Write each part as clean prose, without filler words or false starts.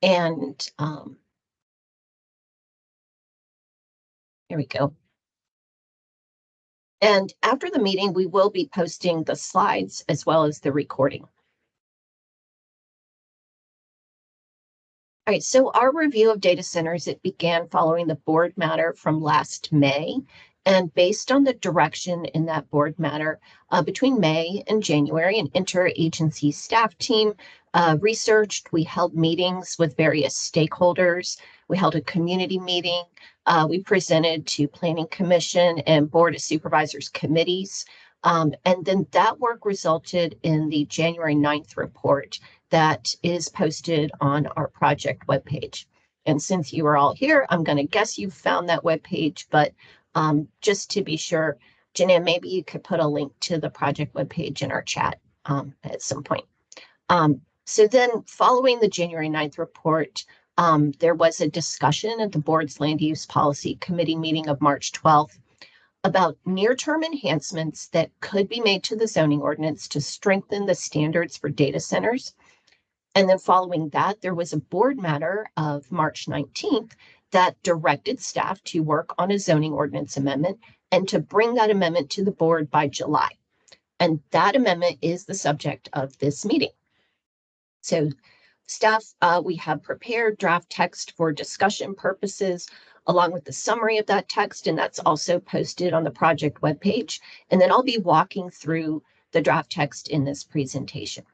And here we go. And after the meeting, we will be posting the slides as well as the recording. All right, so our review of data centers, it began following the board matter from last May. And based on the direction in that board matter, between May and January, an interagency staff team researched. We held meetings with various stakeholders. We held a community meeting. We presented to Planning Commission and Board of Supervisors committees. And then that work resulted in the January 9th report that is posted on our project webpage. And since you are all here, I'm going to guess you found that webpage, but just to be sure, Janae, maybe you could put a link to the project webpage in our chat at some point. So then following the January 9th report, there was a discussion at the board's land use policy committee meeting of March 12th about near-term enhancements that could be made to the zoning ordinance to strengthen the standards for data centers. And then following that, there was a board matter of March 19th that directed staff to work on a zoning ordinance amendment and to bring that amendment to the board by July. And that amendment is the subject of this meeting. So staff, we have prepared draft text for discussion purposes, along with the summary of that text, and that's also posted on the project webpage. And then I'll be walking through the draft text in this presentation.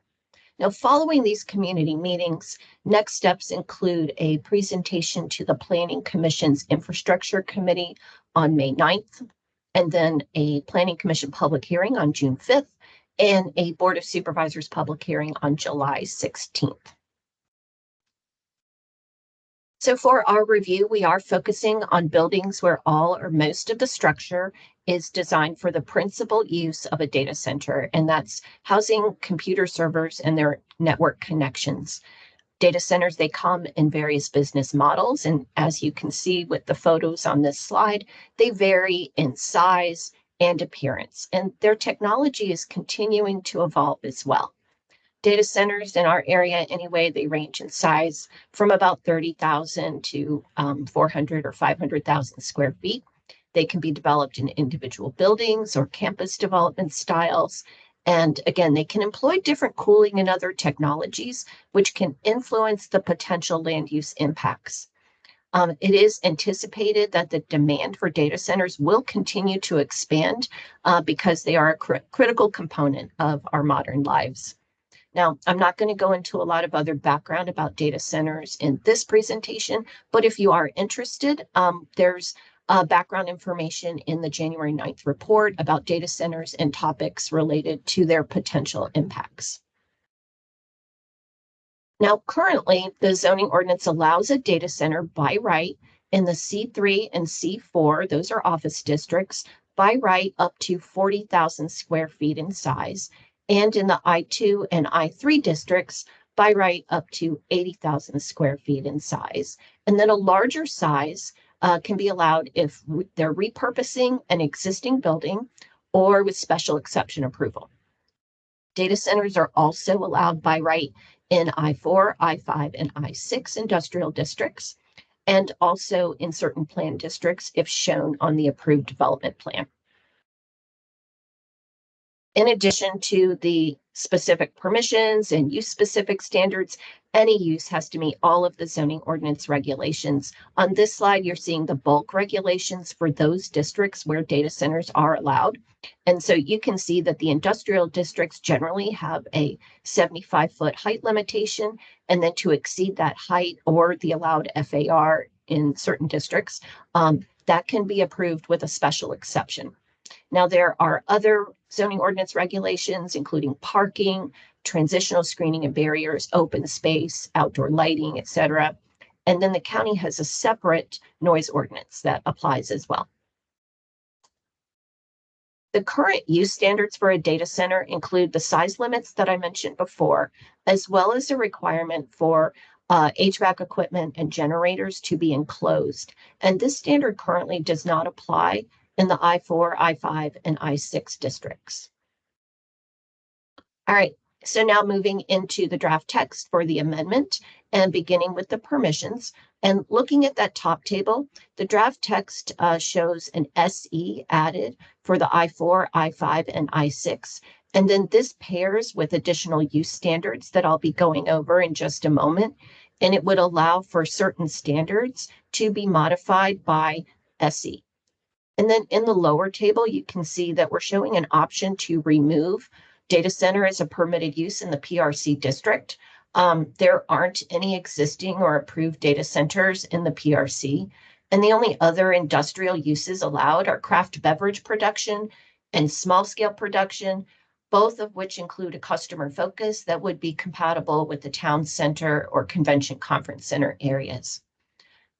Now, following these community meetings, next steps include a presentation to the Planning Commission's Infrastructure Committee on May 9th, and then a Planning Commission public hearing on June 5th, and a Board of Supervisors public hearing on July 16th. So for our review, we are focusing on buildings where all or most of the structure is designed for the principal use of a data center, and that's housing computer servers and their network connections. Data centers, they come in various business models, and as you can see with the photos on this slide, they vary in size and appearance, and their technology is continuing to evolve as well. Data centers in our area, anyway, they range in size from about 30,000 to 400 or 500,000 square feet. They can be developed in individual buildings or campus development styles. And again, they can employ different cooling and other technologies, which can influence the potential land use impacts. It is anticipated that the demand for data centers will continue to expand because they are a critical component of our modern lives. Now, I'm not going to go into a lot of other background about data centers in this presentation, but if you are interested, there's background information in the January 9th report about data centers and topics related to their potential impacts. Now, currently, the zoning ordinance allows a data center by right in the C3 and C4, those are office districts, by right up to 40,000 square feet in size, and in the I2 and I3 districts, by right up to 80,000 square feet in size. And then a larger size can be allowed if they're repurposing an existing building or with special exception approval. Data centers are also allowed by right in I4, I5, and I6 industrial districts, and also in certain planned districts if shown on the approved development plan. In addition to the specific permissions and use-specific standards, any use has to meet all of the zoning ordinance regulations. On this slide, you're seeing the bulk regulations for those districts where data centers are allowed. And so you can see that the industrial districts generally have a 75-foot height limitation, and then to exceed that height or the allowed FAR in certain districts, that can be approved with a special exception. Now, there are other zoning ordinance regulations, including parking, transitional screening and barriers, open space, outdoor lighting, etc. And then the county has a separate noise ordinance that applies as well. The current use standards for a data center include the size limits that I mentioned before, as well as a requirement for HVAC equipment and generators to be enclosed. And this standard currently does not apply in the I4, I5, and I6 districts. All right, So now moving into the draft text for the amendment and beginning with the permissions and looking at that top table, the draft text shows an SE added for the I-4, I-5, and I-6. And then this pairs with additional use standards that I'll be going over in just a moment. And it would allow for certain standards to be modified by SE. And then in the lower table, you can see that we're showing an option to remove data center as a permitted use in the PRC district. There aren't any existing or approved data centers in the PRC, and the only other industrial uses allowed are craft beverage production and small scale production, both of which include a customer focus that would be compatible with the town center or convention conference center areas.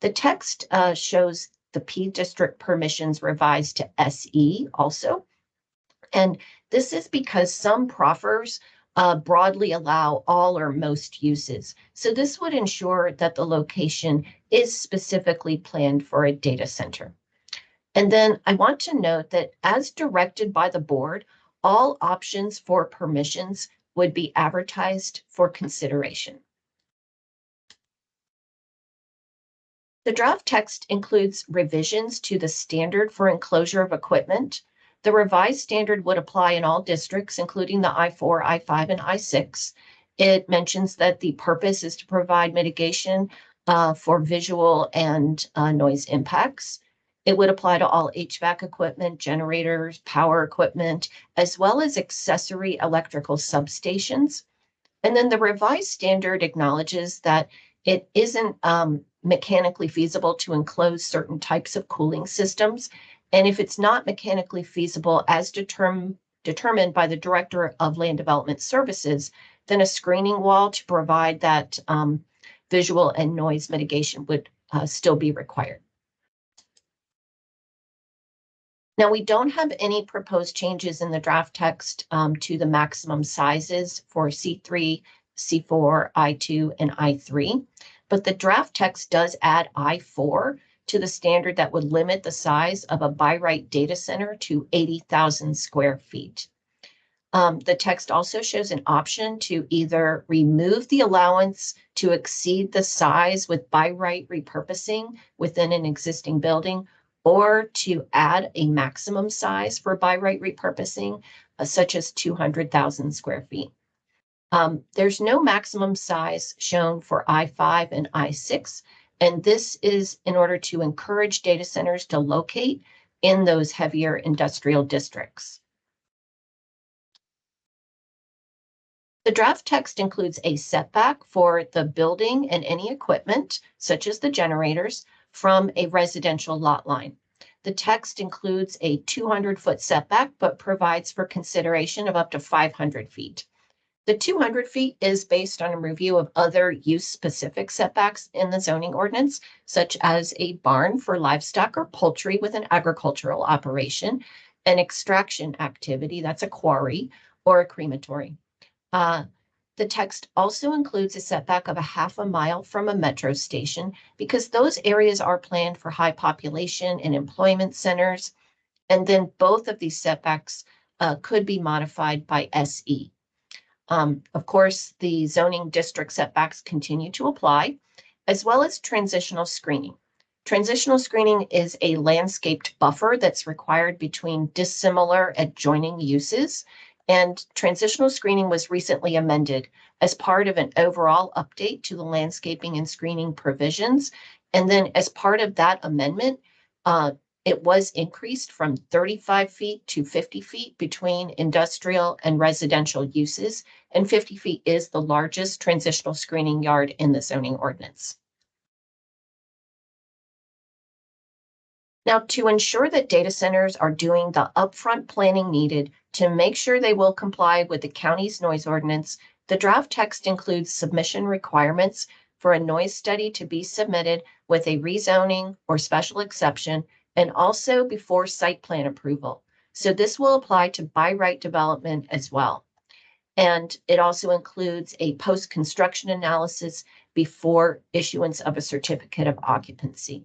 The text shows the P district permissions revised to SE also. And this is because some proffers broadly allow all or most uses. So this would ensure that the location is specifically planned for a data center. And then I want to note that as directed by the board, all options for permissions would be advertised for consideration. The draft text includes revisions to the standard for enclosure of equipment. The revised standard would apply in all districts, including the I-4, I-5, and I-6. It mentions that the purpose is to provide mitigation for visual and noise impacts. It would apply to all HVAC equipment, generators, power equipment, as well as accessory electrical substations. And then the revised standard acknowledges that it isn't mechanically feasible to enclose certain types of cooling systems. And if it's not mechanically feasible as determined by the Director of Land Development Services, then a screening wall to provide that visual and noise mitigation would still be required. Now, we don't have any proposed changes in the draft text to the maximum sizes for C3, C4, I2, and I3, but the draft text does add I4 to the standard that would limit the size of a by right data center to 80,000 square feet. The text also shows an option to either remove the allowance to exceed the size with by right repurposing within an existing building, or to add a maximum size for by right repurposing, such as 200,000 square feet. There's no maximum size shown for I-5 and I-6, and this is in order to encourage data centers to locate in those heavier industrial districts. The draft text includes a setback for the building and any equipment, such as the generators, from a residential lot line. The text includes a 200-foot setback, but provides for consideration of up to 500 feet. The 200 feet is based on a review of other use-specific setbacks in the zoning ordinance, such as a barn for livestock or poultry with an agricultural operation, an extraction activity, that's a quarry, or a crematory. The text also includes a setback of a half a mile from a metro station because those areas are planned for high population and employment centers. And then both of these setbacks could be modified by SE. Of course, the zoning district setbacks continue to apply, as well as transitional screening. Transitional screening is a landscaped buffer that's required between dissimilar adjoining uses. And transitional screening was recently amended as part of an overall update to the landscaping and screening provisions. And then as part of that amendment, it was increased from 35 feet to 50 feet between industrial and residential uses. And 50 feet is the largest transitional screening yard in the zoning ordinance. Now, to ensure that data centers are doing the upfront planning needed to make sure they will comply with the county's noise ordinance, the draft text includes submission requirements for a noise study to be submitted with a rezoning or special exception, and also before site plan approval. So this will apply to by right development as well. And it also includes a post-construction analysis before issuance of a certificate of occupancy.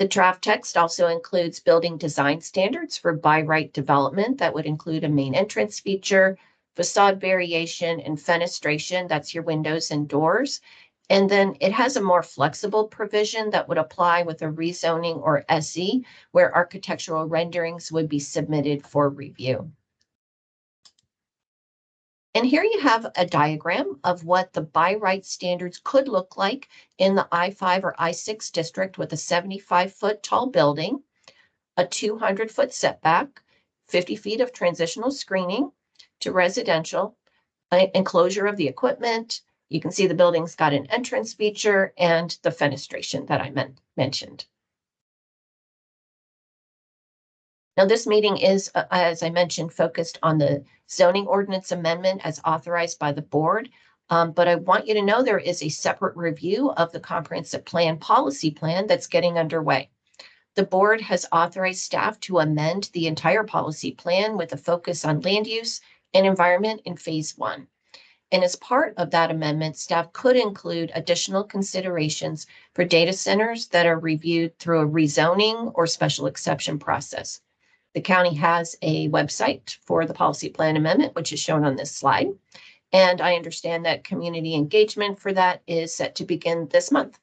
The draft text also includes building design standards for by right development that would include a main entrance feature, facade variation, and fenestration. That's your windows and doors. And then it has a more flexible provision that would apply with a rezoning or SE, where architectural renderings would be submitted for review. And here you have a diagram of what the by right standards could look like in the I-5 or I-6 district with a 75-foot tall building, a 200-foot setback, 50 feet of transitional screening to residential, enclosure of the equipment. You can see the building's got an entrance feature and the fenestration that I mentioned. Now, this meeting is, as I mentioned, focused on the zoning ordinance amendment as authorized by the board. But I want you to know there is a separate review of the comprehensive plan policy plan that's getting underway. The board has authorized staff to amend the entire policy plan with a focus on land use and environment in phase 1. And as part of that amendment, staff could include additional considerations for data centers that are reviewed through a rezoning or special exception process. The county has a website for the policy plan amendment, which is shown on this slide. And I understand that community engagement for that is set to begin this month.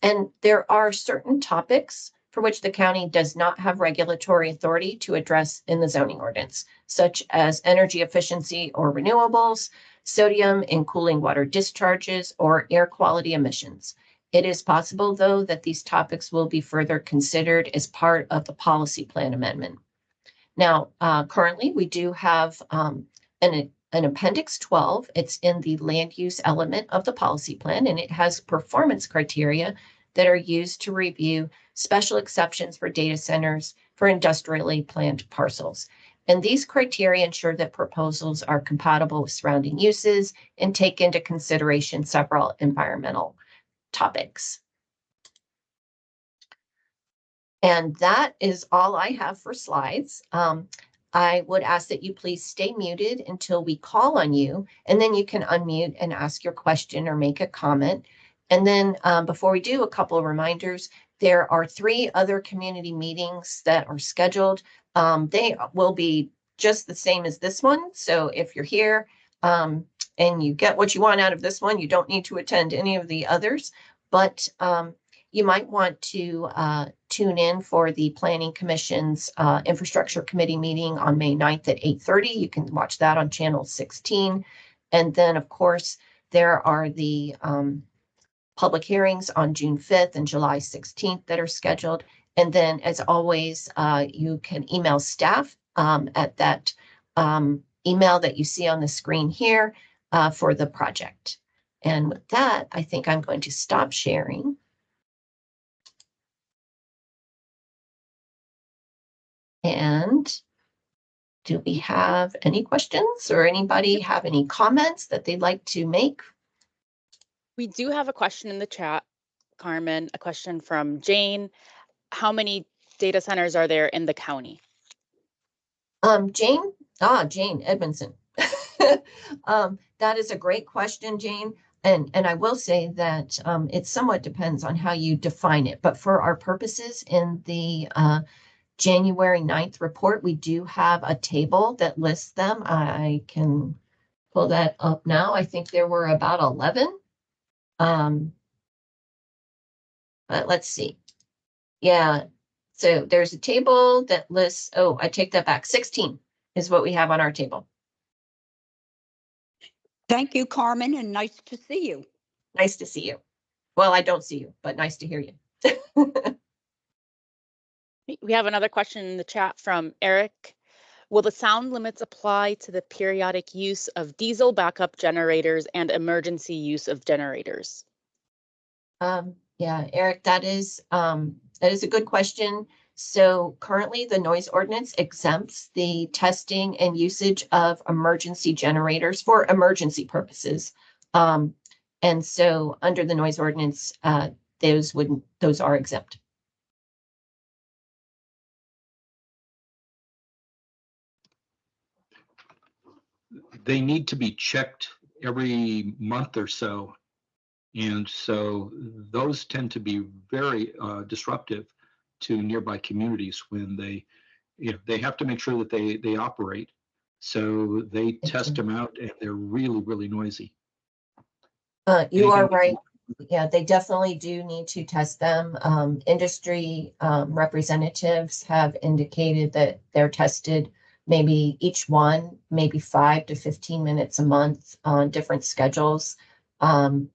And there are certain topics for which the county does not have regulatory authority to address in the zoning ordinance, such as energy efficiency or renewables, sodium in cooling water discharges, or air quality emissions. It is possible, though, that these topics will be further considered as part of the policy plan amendment. Now, currently, we do have an Appendix 12. It's in the land use element of the policy plan, and it has performance criteria that are used to review special exceptions for data centers for industrially planned parcels. And these criteria ensure that proposals are compatible with surrounding uses and take into consideration several environmental topics. And that is all I have for slides. I would ask that you please stay muted until we call on you, and then you can unmute and ask your question or make a comment. And then before we do, a couple of reminders. There are 3 other community meetings that are scheduled. They will be just the same as this one. So if you're here and you get what you want out of this one, you don't need to attend any of the others. But you might want to tune in for the Planning Commission's Infrastructure Committee meeting on May 9th at 8:30. You can watch that on channel 16. And then, of course, there are the public hearings on June 5th and July 16th that are scheduled. And then, as always, you can email staff at that email that you see on the screen here for the project. And with that, I think I'm going to stop sharing. And do we have any questions or anybody have any comments that they'd like to make? We do have a question in the chat, Carmen, a question from Jane. How many data centers are there in the county? Jane Edmondson. That is a great question, Jane. And I will say that it somewhat depends on how you define it. But for our purposes in the January 9th report, we do have a table that lists them. I can pull that up now. I think there were about 11. But let's see. Yeah, so there's a table that lists, oh, I take that back. 16 is what we have on our table. Thank you, Carmen, and nice to see you. Nice to see you. Well, I don't see you, but nice to hear you. We have another question in the chat from Eric. Will the sound limits apply to the periodic use of diesel backup generators and emergency use of generators? Yeah, Eric, that is a good question. So currently the noise ordinance exempts the testing and usage of emergency generators for emergency purposes. And so under the noise ordinance, those are exempt. They need to be checked every month or so And so those tend to be very disruptive to nearby communities when they have to make sure that they operate. So they test them out, and they're really, really noisy. You are Anything- right. Yeah, they definitely do need to test them. Industry representatives have indicated that they're tested maybe each one, maybe 5 to 15 minutes a month on different schedules. And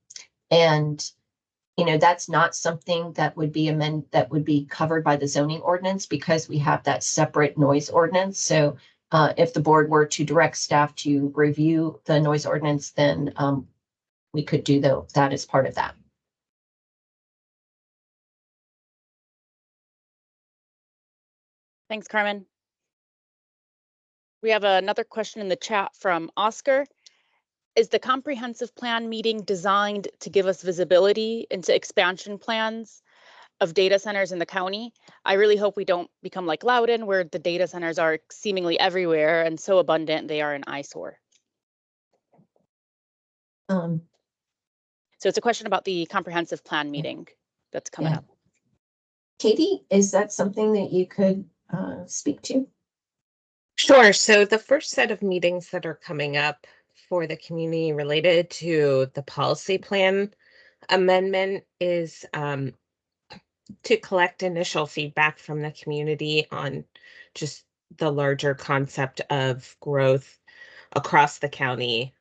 that's not something that would be covered by the zoning ordinance because we have that separate noise ordinance. So if the board were to direct staff to review the noise ordinance, then we could do that as part of that. Thanks, Carmen. We have another question in the chat from Oscar. Is the comprehensive plan meeting designed to give us visibility into expansion plans of data centers in the county? I really hope we don't become like Loudoun, where the data centers are seemingly everywhere and so abundant they are an eyesore. Um, So it's a question about the comprehensive plan meeting that's coming up. Katie, is that something that you could speak to? Sure. So the first set of meetings that are coming up for the community related to the policy plan amendment is to collect initial feedback from the community on just the larger concept of growth across the county.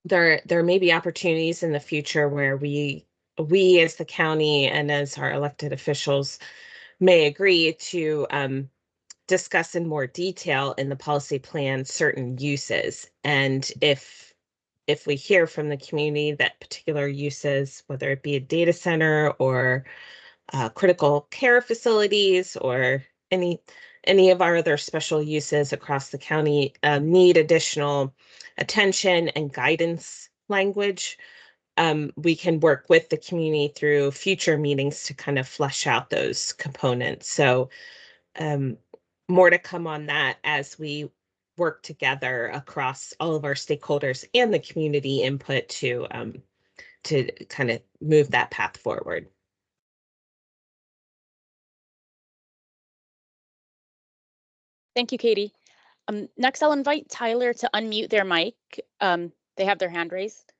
There may be opportunities in the future where we as the county and as our elected officials may agree to discuss in more detail in the policy plan certain uses. And if we hear from the community that particular uses, whether it be a data center or critical care facilities or any of our other special uses across the county need additional attention and guidance language, we can work with the community through future meetings to kind of flesh out those components. So more to come on that as we work together across all of our stakeholders and the community input to kind of move that path forward. Thank you, Katie. Next, I'll invite Tyler to unmute their mic. They have their hand raised.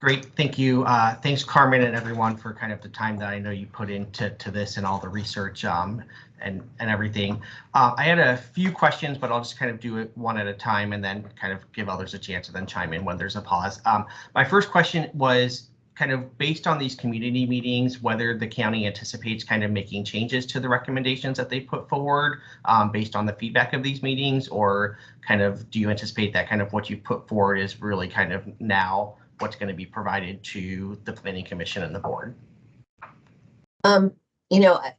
Great, thank you. Thanks, Carmen, and everyone for kind of the time that I know you put into this and all the research and everything. I had a few questions, but I'll just kind of do it one at a time and then kind of give others a chance to then chime in when there's a pause. My first question was kind of based on these community meetings, whether the county anticipates kind of making changes to the recommendations that they put forward based on the feedback of these meetings, or kind of do you anticipate that kind of what you put forward is really kind of now what's going to be provided to the Planning Commission and the board?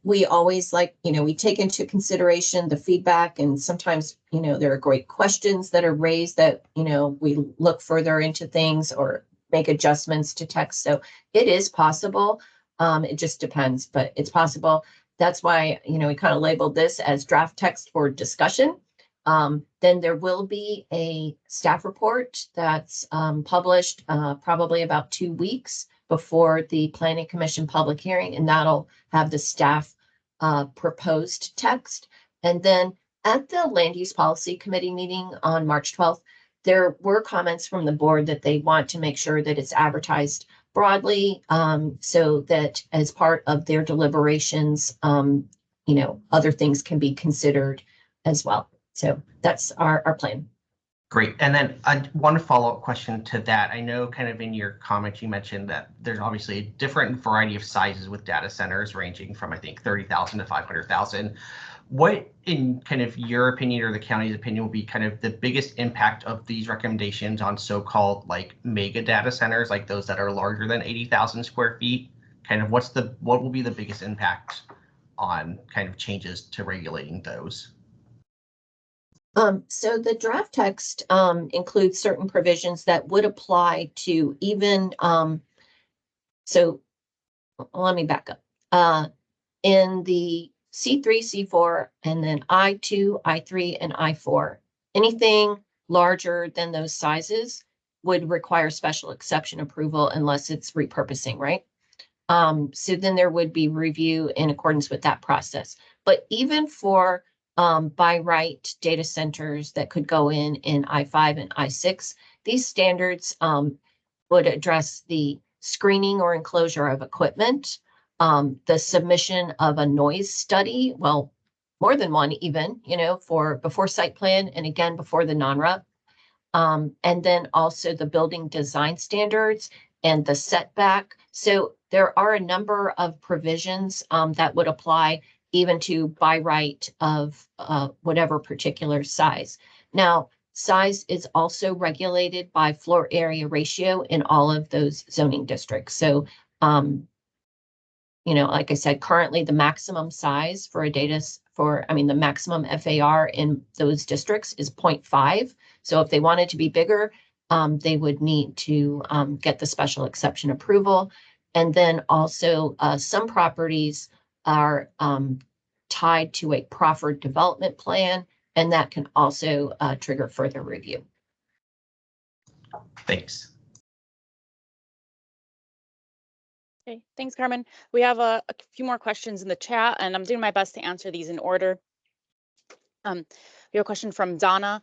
We always we take into consideration the feedback, and sometimes, there are great questions that are raised that, we look further into things or make adjustments to text. So it is possible. It just depends, but it's possible. That's why, we kind of labeled this as draft text for discussion. Then there will be a staff report that's published probably about 2 weeks before the Planning Commission public hearing, and that'll have the staff proposed text. And then at the Land Use Policy Committee meeting on March 12th, there were comments from the board that they want to make sure that it's advertised broadly, so that as part of their deliberations, other things can be considered as well. So that's our plan. Great. And then one follow-up question to that. I know kind of in your comments, you mentioned that there's obviously a different variety of sizes with data centers ranging from, I think, 30,000 to 500,000. What, in kind of your opinion or the county's opinion, will be kind of the biggest impact of these recommendations on so-called like mega data centers, like those that are larger than 80,000 square feet? Kind of what will be the biggest impact on kind of changes to regulating those? So the draft text includes certain provisions that would apply to even, so let me back up. In the C3, C4, and then I2, I3, and I4, anything larger than those sizes would require special exception approval unless it's repurposing, right? So then there would be review in accordance with that process. But even for by right data centers that could go in I-5 and I-6, these standards would address the screening or enclosure of equipment, the submission of a noise study, well, more than one even, for before site plan and again before the non-rep. And then also the building design standards and the setback. So there are a number of provisions that would apply even to by right of whatever particular size. Now, size is also regulated by floor area ratio in all of those zoning districts. So, like I said, currently the maximum size for the maximum FAR in those districts is 0.5. So if they wanted to be bigger, they would need to get the special exception approval. And then also some properties are tied to a proffered development plan, and that can also trigger further review. Thanks. Okay, thanks, Carmen. We have a few more questions in the chat, and I'm doing my best to answer these in order. We have a question from Donna.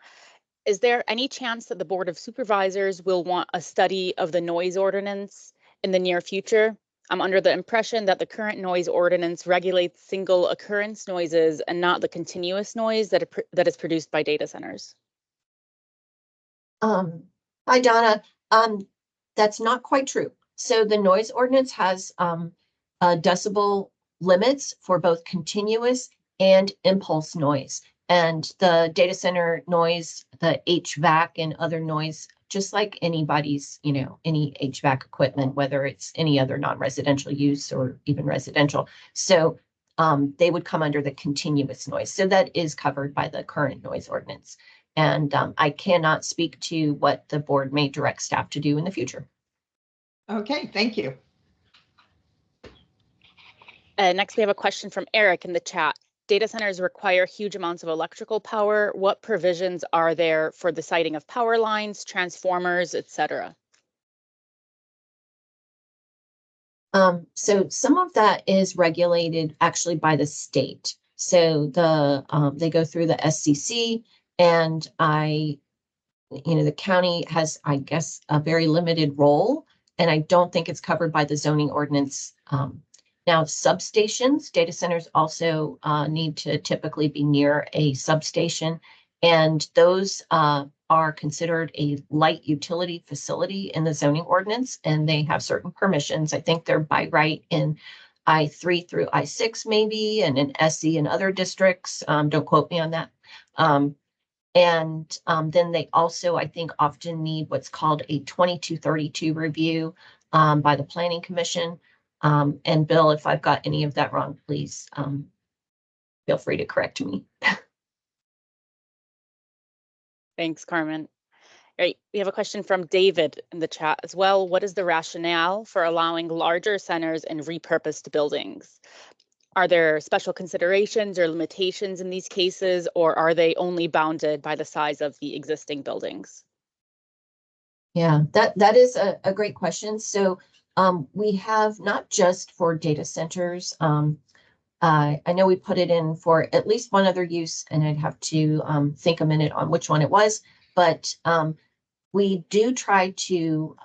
Is there any chance that the Board of Supervisors will want a study of the noise ordinance in the near future? I'm under the impression that the current noise ordinance regulates single occurrence noises and not the continuous noise that is produced by data centers. Hi, Donna. That's not quite true. So the noise ordinance has decibel limits for both continuous and impulse noise. And the data center noise, the HVAC and other noise, just like anybody's, any HVAC equipment, whether it's any other non-residential use or even residential. So they would come under the continuous noise. So that is covered by the current noise ordinance. And I cannot speak to what the board may direct staff to do in the future. Okay, thank you. Next, we have a question from Eric in the chat. Data centers require huge amounts of electrical power. What provisions are there for the siting of power lines, transformers, etc.? So some of that is regulated actually by the state. So they go through the SCC, and the county has, I guess, a very limited role, and I don't think it's covered by the zoning ordinance. Now, substations, data centers also need to typically be near a substation, and those are considered a light utility facility in the zoning ordinance, and they have certain permissions. I think they're by right in I-3 through I-6 maybe, and in SE and other districts. Don't quote me on that. And then they also, I think, often need what's called a 2232 review by the Planning Commission. And Bill, if I've got any of that wrong, please feel free to correct me. Thanks, Carmen. All right, we have a question from David in the chat as well. What is the rationale for allowing larger centers in repurposed buildings? Are there special considerations or limitations in these cases, or are they only bounded by the size of the existing buildings? Yeah, that is a great question. So we have not just for data centers. I know we put it in for at least one other use, and I'd have to think a minute on which one it was. But we do try to,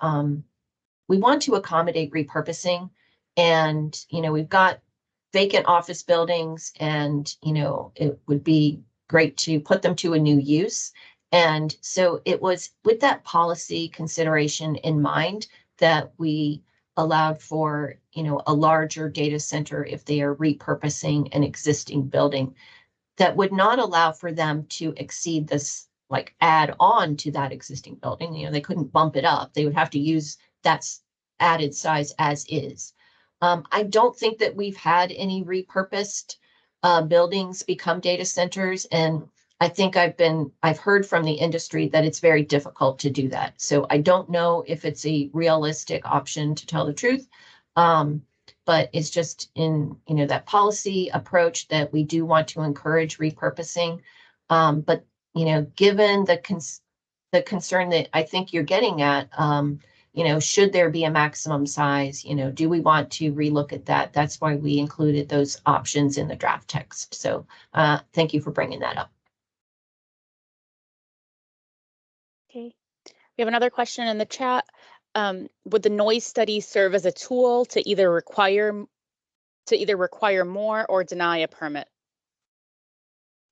we want to accommodate repurposing. And, we've got vacant office buildings, and, it would be great to put them to a new use. And so it was with that policy consideration in mind that we allowed for, a larger data center if they are repurposing an existing building that would not allow for them to exceed this, like add on to that existing building. They couldn't bump it up. They would have to use that added size as is. I don't think that we've had any repurposed buildings become data centers, and I think I've heard from the industry that it's very difficult to do that. So I don't know if it's a realistic option, to tell the truth. But it's just in, that policy approach that we do want to encourage repurposing. But, given the concern that I think you're getting at. You know, should there be a maximum size? You know, do we want to relook at that? That's why we included those options in the draft text. So thank you for bringing that up. Okay, we have another question in the chat. Would the noise study serve as a tool to either require more or deny a permit?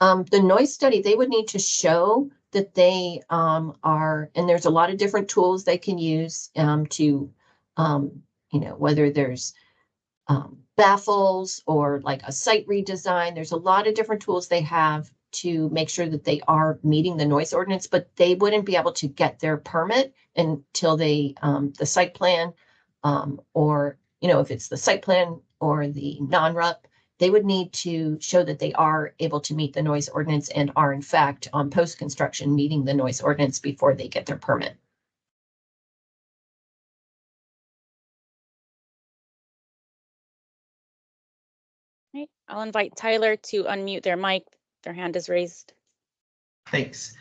The noise study, they would need to show that they are, and there's a lot of different tools they can use to, you know, whether there's baffles or like a site redesign. There's a lot of different tools they have to make sure that they are meeting the noise ordinance, but they wouldn't be able to get their permit until they, the site plan, or, you know, if it's the site plan or the non-RUP, they would need to show that they are able to meet the noise ordinance and are in fact on post-construction meeting the noise ordinance before they get their permit. Right, I'll invite Tyler to unmute their mic. Their hand is raised. Thanks.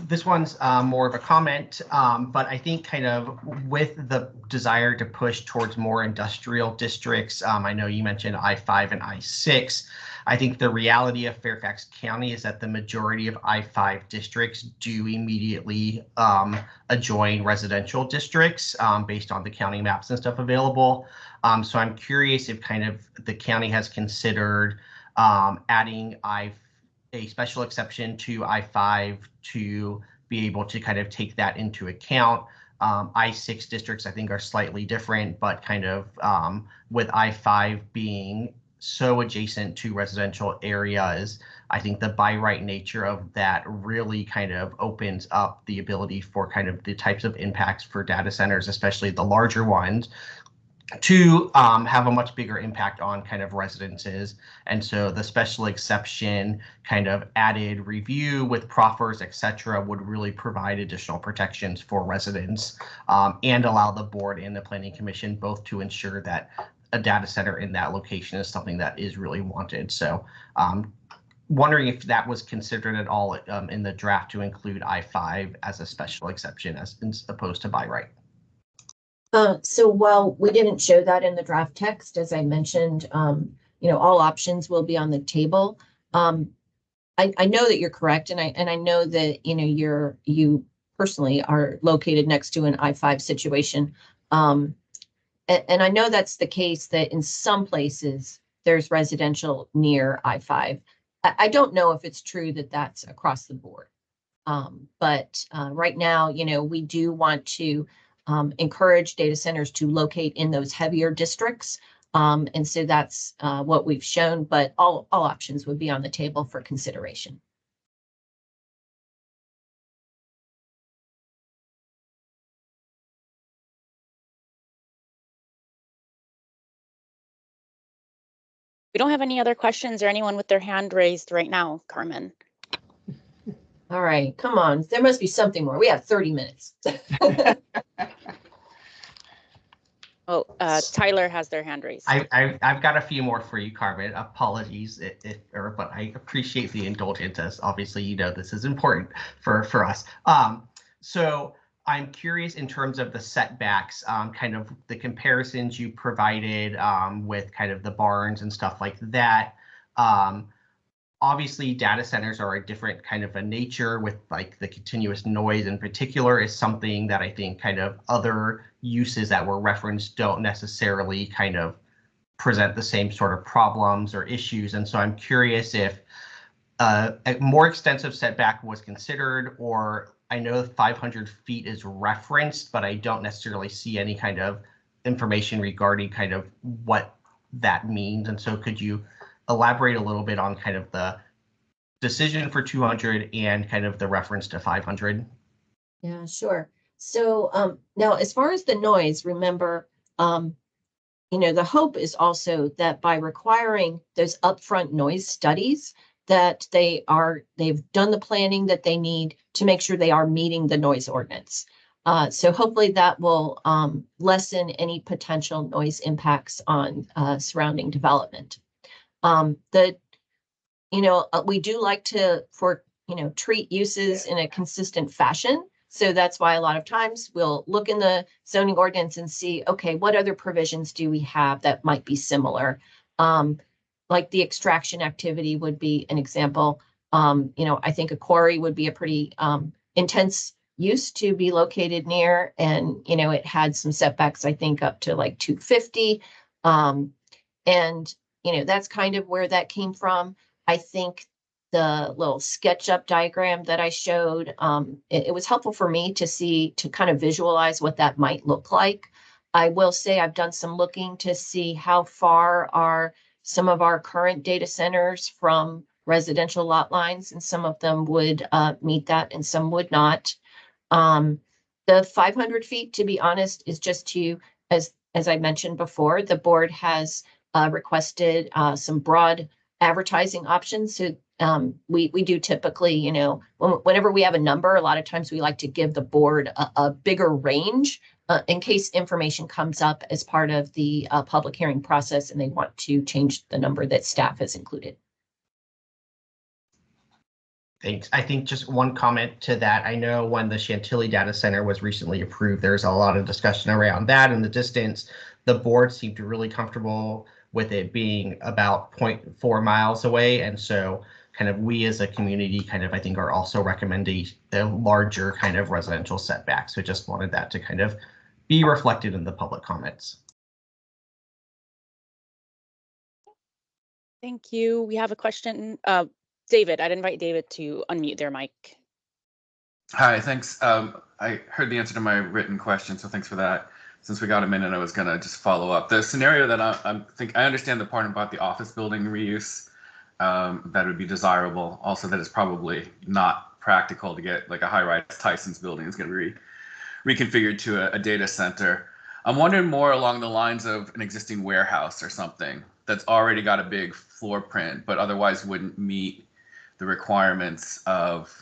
This one's more of a comment, but I think kind of with the desire to push towards more industrial districts, I know you mentioned I-5 and I-6. I think the reality of Fairfax County is that the majority of I-5 districts do immediately adjoin residential districts based on the county maps and stuff available. So I'm curious if kind of the county has considered adding a special exception to I-5 to be able to kind of take that into account. I-6 districts, I think, are slightly different, but kind of with I-5 being so adjacent to residential areas, I think the by right nature of that really kind of opens up the ability for kind of the types of impacts for data centers, especially the larger ones, to have a much bigger impact on kind of residences. And so the special exception kind of added review with proffers, et cetera, would really provide additional protections for residents and allow the board and the planning commission both to ensure that a data center in that location is something that is really wanted. So wondering if that was considered at all in the draft to include I-5 as a special exception as opposed to by right. So while we didn't show that in the draft text, as I mentioned, you know, all options will be on the table. I know that you're correct, and I know that, you know, you personally are located next to an I-5 situation. And I know that's the case, that in some places there's residential near I-5. I don't know if it's true that that's across the board. But right now, you know, we do want to encourage data centers to locate in those heavier districts. And so that's what we've shown, but all options would be on the table for consideration. We don't have any other questions or anyone with their hand raised right now, Carmen. All right, come on. There must be something more. We have 30 minutes. Oh, Tyler has their hand raised. I've got a few more for you, Carmen. Apologies, but I appreciate the indulgence, as obviously, you know, this is important for us. So I'm curious in terms of the setbacks, kind of the comparisons you provided with kind of the barns and stuff like that. Obviously, data centers are a different kind of a nature, with like the continuous noise in particular is something that I think kind of other uses that were referenced don't necessarily kind of present the same sort of problems or issues. And so I'm curious if a more extensive setback was considered, or I know 500 feet is referenced, but I don't necessarily see any kind of information regarding kind of what that means. And so could you elaborate a little bit on kind of the decision for 200 and kind of the reference to 500? Yeah, sure. So now, as far as the noise, remember, you know, the hope is also that by requiring those upfront noise studies, that they've done the planning that they need to make sure they are meeting the noise ordinance. So hopefully that will lessen any potential noise impacts on surrounding development. You know, we do like to, for, treat uses in a consistent fashion. So that's why a lot of times we'll look in the zoning ordinance and see, okay, what other provisions do we have that might be similar? Like the extraction activity would be an example. I think a quarry would be a pretty intense use to be located near, and it had some setbacks, I think up to like 250. And that's kind of where that came from. I think the little SketchUp diagram that I showed, it was helpful for me to kind of visualize what that might look like. I will say I've done some looking to see how far are some of our current data centers from residential lot lines, and some of them would meet that and some would not. The 500 feet, to be honest, is just to, as I mentioned before, the board has requested some broad advertising options. So we do typically, whenever we have a number, a lot of times we like to give the board a bigger range in case information comes up as part of the public hearing process and they want to change the number that staff has included. Thanks. I think just one comment to that. I know when the Chantilly data center was recently approved, there's a lot of discussion around that and the distance. The board seemed really comfortable with it being about 0.4 miles away. And so kind of we as a community kind of, I think, are also recommending the larger kind of residential setback. So just wanted that to kind of be reflected in the public comments. Thank you. We have a question. David, I'd invite David to unmute their mic. Hi, thanks. I heard the answer to my written question, so thanks for that. Since we got a minute, I was gonna just follow up. The scenario that I understand the part about the office building reuse, that would be desirable. Also, that it's probably not practical to get like a high-rise Tyson's building is gonna be reconfigured to a data center. I'm wondering more along the lines of an existing warehouse or something that's already got a big floor print, but otherwise wouldn't meet the requirements of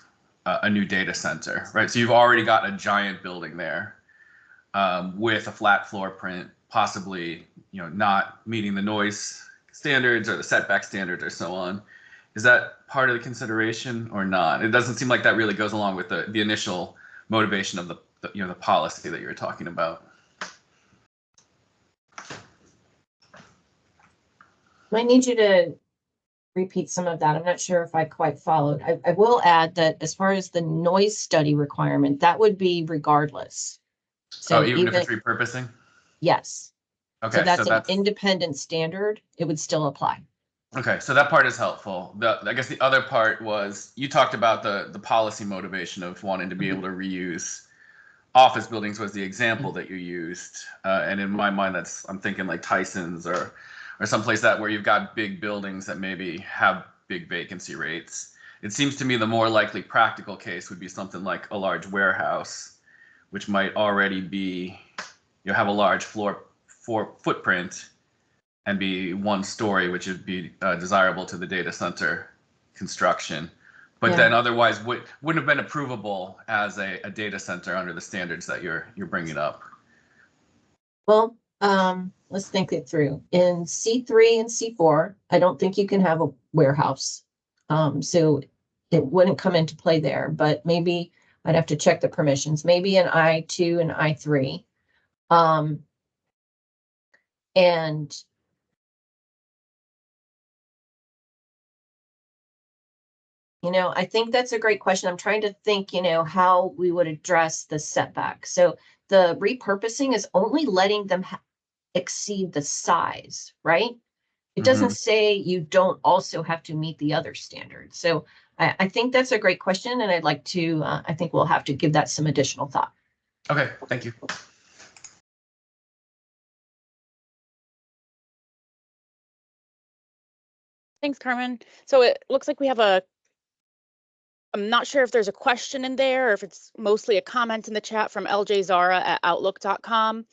a new data center, right? So you've already got a giant building there with a flat floor print, possibly not meeting the noise standards or the setback standards or so on. Is that part of the consideration or not? It doesn't seem like that really goes along with the initial motivation of the policy that you were talking about. I need you to repeat some of that. I'm not sure if I quite followed. I will add that as far as the noise study requirement, that would be regardless. So even if it's repurposing? Yes. Okay, so that's an independent standard. It would still apply. Okay, so that part is helpful. I guess the other part was you talked about the policy motivation of wanting to be able to reuse office buildings was the example that you used. And in my mind, I'm thinking like Tyson's or someplace where you've got big buildings that maybe have big vacancy rates. It seems to me the more likely practical case would be something like a large warehouse, which might already be, have a large footprint and be one story, which would be desirable to the data center construction. But then otherwise wouldn't have been approvable as a data center under the standards that you're bringing up. Well, let's think it through. In C3 and C4, I don't think you can have a warehouse. So it wouldn't come into play there, but maybe I'd have to check the permissions, maybe in I2 and I3. And I think that's a great question. I'm trying to think, how we would address the setback. So the repurposing is only letting them exceed the size, right? It doesn't say you don't also have to meet the other standards. So I think that's a great question, and I'd like to, I think we'll have to give that some additional thought. Okay, thank you. Thanks, Carmen. So it looks like we have I'm not sure if there's a question in there or if it's mostly a comment in the chat from ljzara@outlook.com.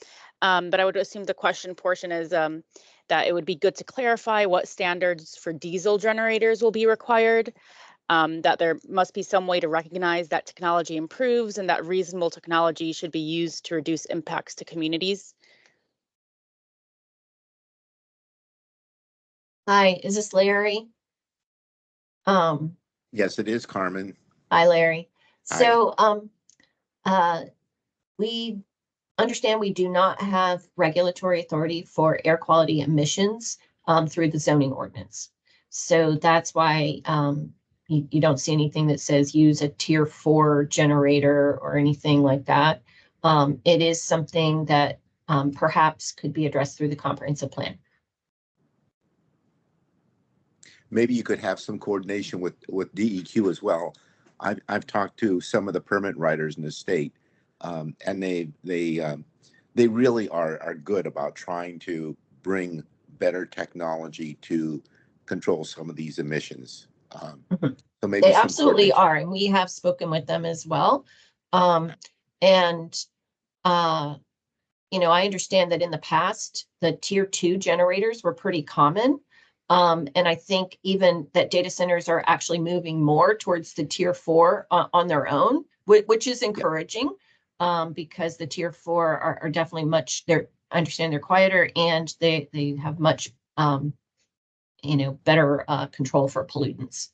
But I would assume the question portion is that it would be good to clarify what standards for diesel generators will be required, that there must be some way to recognize that technology improves and that reasonable technology should be used to reduce impacts to communities. Hi, is this Larry? Yes, it is, Carmen. Hi, Larry. Hi. So, we understand we do not have regulatory authority for air quality emissions through the zoning ordinance. So that's why you don't see anything that says use a tier 4 generator or anything like that. It is something that perhaps could be addressed through the comprehensive plan. Maybe you could have some coordination with DEQ as well. I've talked to some of the permit writers in the state, and they really are good about trying to bring better technology to control some of these emissions. So maybe They some absolutely coordination. are, and we have spoken with them as well. And I understand that in the past, the tier 2 generators were pretty common. And I think even that data centers are actually moving more towards the tier 4 on their own, which is encouraging, because the tier 4 are definitely I understand they're quieter, and they have much, better control for pollutants.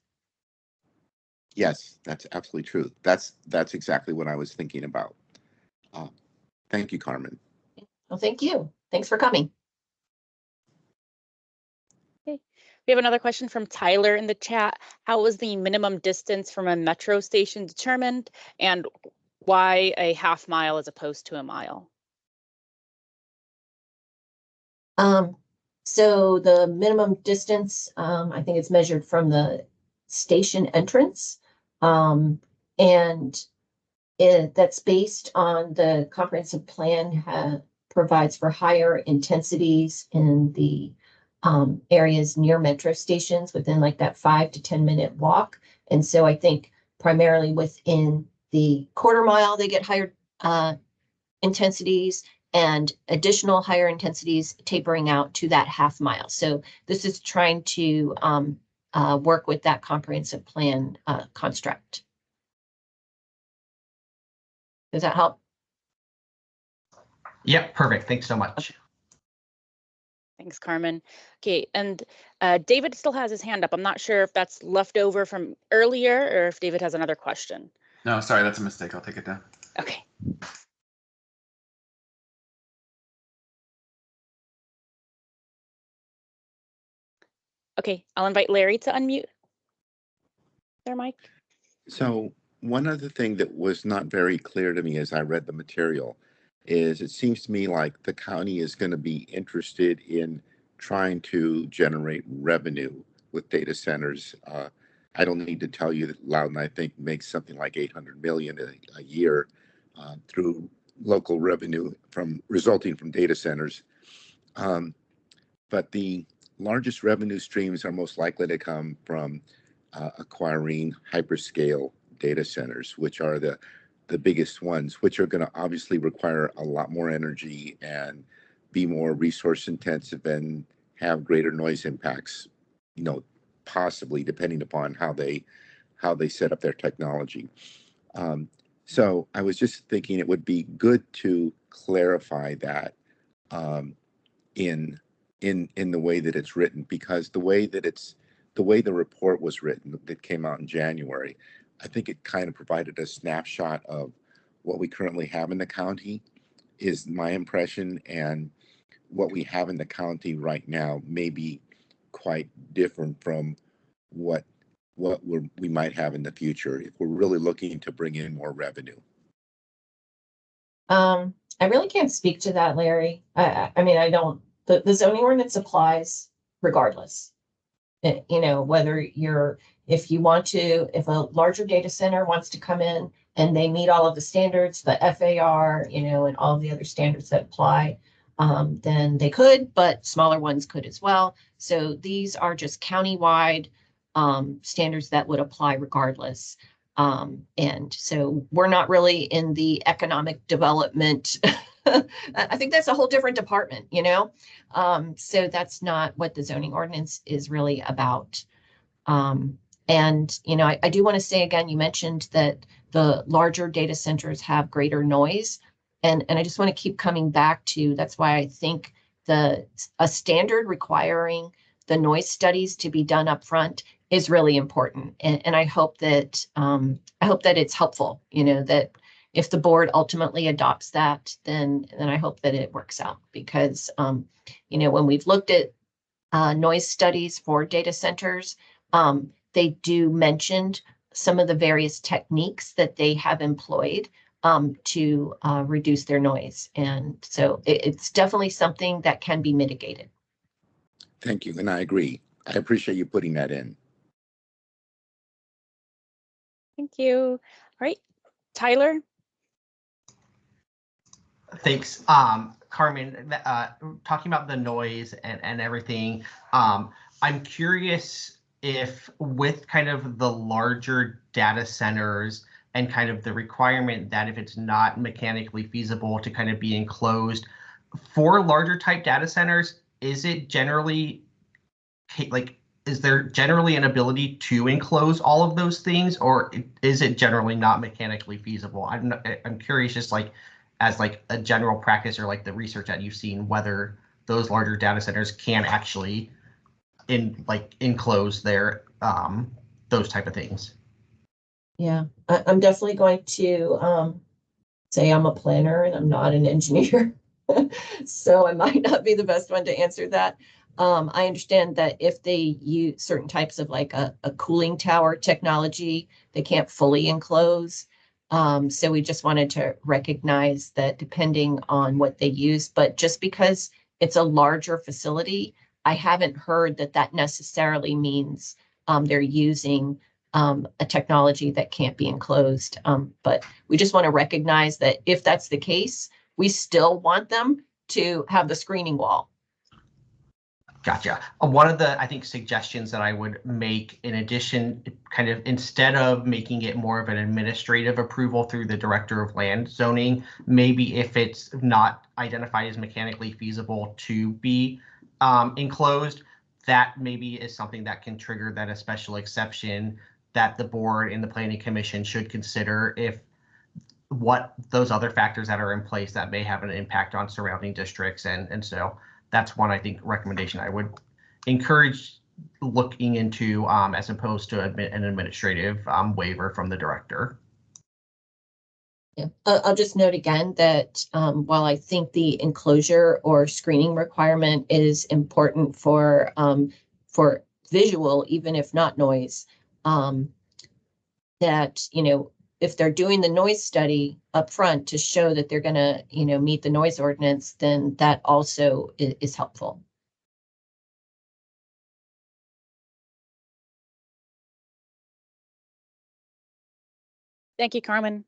Yes, that's absolutely true. That's exactly what I was thinking about. Thank you, Carmen. Well, thank you. Thanks for coming. Okay. We have another question from Tyler in the chat. How was the minimum distance from a metro station determined, and why a half mile as opposed to a mile? So the minimum distance, I think it's measured from the station entrance. And that's based on the comprehensive plan provides for higher intensities in the areas near metro stations within like that 5 to 10 minute walk. And so I think primarily within the quarter mile, they get higher intensities, and additional higher intensities tapering out to that half mile. So this is trying to work with that comprehensive plan construct. Does that help? Yep, perfect. Thanks so much. Thanks, Carmen. Okay, and David still has his hand up. I'm not sure if that's left over from earlier or if David has another question. No, sorry, that's a mistake. I'll take it down. Okay. Okay, I'll invite Larry to unmute their mic. So one other thing that was not very clear to me as I read the material is it seems to me like the county is going to be interested in trying to generate revenue with data centers. I don't need to tell you that Loudon, I think, makes something like $800 million a year through local revenue resulting from data centers. But the largest revenue streams are most likely to come from acquiring hyperscale data centers, which are the biggest ones, which are going to obviously require a lot more energy and be more resource intensive and have greater noise impacts, possibly depending upon how they set up their technology. So I was just thinking it would be good to clarify that in the way that it's written, because the way the report was written that came out in January, I think it kind of provided a snapshot of what we currently have in the county, is my impression, and what we have in the county right now may be quite different from what we might have in the future if we're really looking to bring in more revenue. I really can't speak to that, Larry. I mean, I don't. The zoning ordinance applies regardless. Whether if a larger data center wants to come in and they meet all of the standards, the FAR, and all of the other standards that apply, then they could, but smaller ones could as well. So these are just countywide standards that would apply regardless. And so we're not really in the economic development. I think that's a whole different department, so that's not what the zoning ordinance is really about. And, I do want to say again, you mentioned that the larger data centers have greater noise. And I just want to keep coming back to, that's why I think a standard requiring the noise studies to be done up front is really important. And I hope that it's helpful, that if the board ultimately adopts that, then I hope that it works out, because, when we've looked at noise studies for data centers, they do mention some of the various techniques that they have employed to reduce their noise. And so it's definitely something that can be mitigated. Thank you, and I agree. I appreciate you putting that in. Thank you. All right, Tyler. Thanks, Carmen. Talking about the noise and everything, I'm curious if with kind of the larger data centers and kind of the requirement that if it's not mechanically feasible to kind of be enclosed for larger type data centers, is it generally is there generally an ability to enclose all of those things, or is it generally not mechanically feasible? I'm curious, just as a general practice, or the research that you've seen, whether those larger data centers can actually enclose their those type of things. Yeah, I'm definitely going to say I'm a planner and I'm not an engineer. So I might not be the best one to answer that. I understand that if they use certain types of a cooling tower technology, they can't fully enclose. So we just wanted to recognize that depending on what they use, but just because it's a larger facility, I haven't heard that necessarily means they're using a technology that can't be enclosed. But we just want to recognize that if that's the case, we still want them to have the screening wall. Gotcha. One of the, I think, suggestions that I would make, in addition, kind of instead of making it more of an administrative approval through the director of land zoning, maybe if it's not identified as mechanically feasible to be enclosed, that maybe is something that can trigger that a special exception that the board and the planning commission should consider if what those other factors that are in place that may have an impact on surrounding districts. And so that's one, I think, recommendation I would encourage looking into as opposed to an administrative waiver from the director. Yeah. I'll just note again that while I think the enclosure or screening requirement is important for visual, even if not noise, that, if they're doing the noise study up front to show that they're going to, meet the noise ordinance, then that also is helpful. Thank you, Carmen.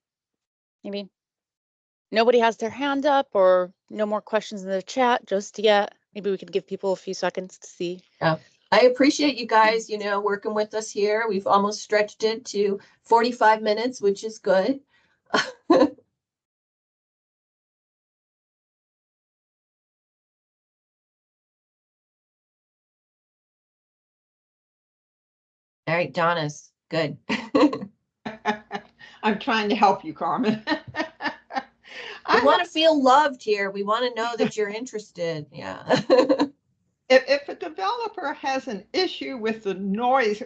Maybe nobody has their hand up or no more questions in the chat just yet. Maybe we could give people a few seconds to see. I appreciate you guys, working with us here. We've almost stretched it to 45 minutes, which is good. All right, Donna's good. I'm trying to help you, Carmen. We want to feel loved here. We want to know that you're interested. Yeah. If a developer has an issue with the noise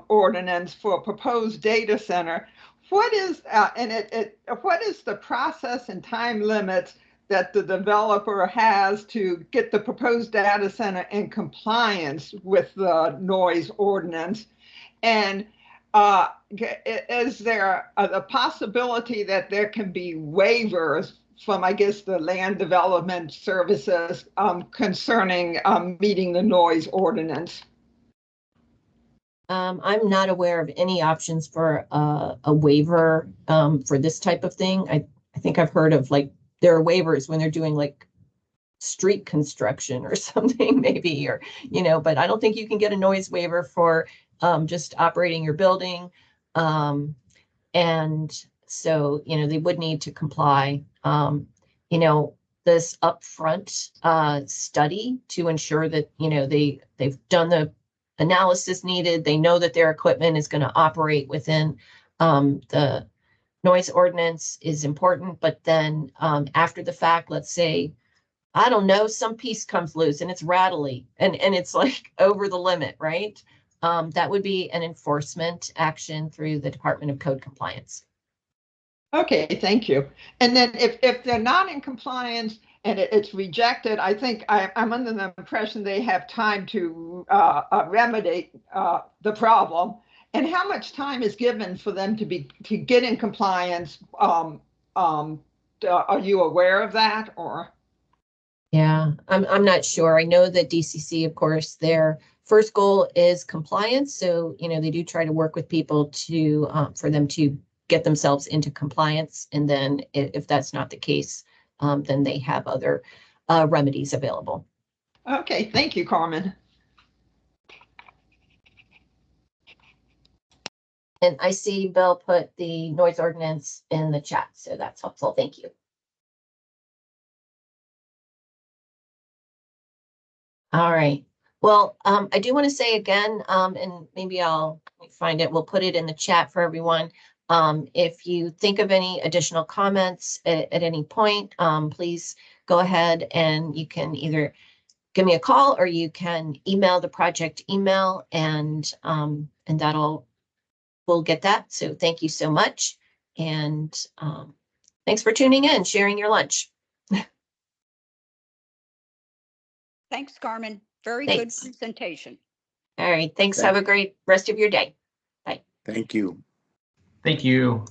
ordinance for a proposed data center, what is what is the process and time limits that the developer has to get the proposed data center in compliance with the noise ordinance? And is there a possibility that there can be waivers from, I guess, the land development services concerning meeting the noise ordinance? I'm not aware of any options for a waiver for this type of thing. I think I've heard of there are waivers when they're doing street construction or something maybe, or, but I don't think you can get a noise waiver for just operating your building. And so, they would need to comply. This upfront study to ensure that, they've done the analysis needed. They know that their equipment is going to operate within the noise ordinance is important. But then after the fact, let's say, I don't know, some piece comes loose and it's rattly and it's over the limit, right? That would be an enforcement action through the Department of Code Compliance. Okay, thank you. And then if they're not in compliance and it's rejected, I think I'm under the impression they have time to remedy the problem. And how much time is given for them to get in compliance? Are you aware of that, or? Yeah, I'm not sure. I know that DCC, of course, their first goal is compliance. So, they do try to work with people to for them to get themselves into compliance. And then if that's not the case, then they have other remedies available. Okay, thank you, Carmen. And I see Bill put the noise ordinance in the chat, so that's helpful. Thank you. All right. Well, I do want to say again, and maybe I'll find it. We'll put it in the chat for everyone. If you think of any additional comments at any point, please go ahead and you can either give me a call or you can email the project email, and we'll get that. So thank you so much. And thanks for tuning in, sharing your lunch. Thanks, Carmen. Very Thanks. good presentation. All right. Thanks. Have a great rest of your day. Bye. Thank you. Thank you.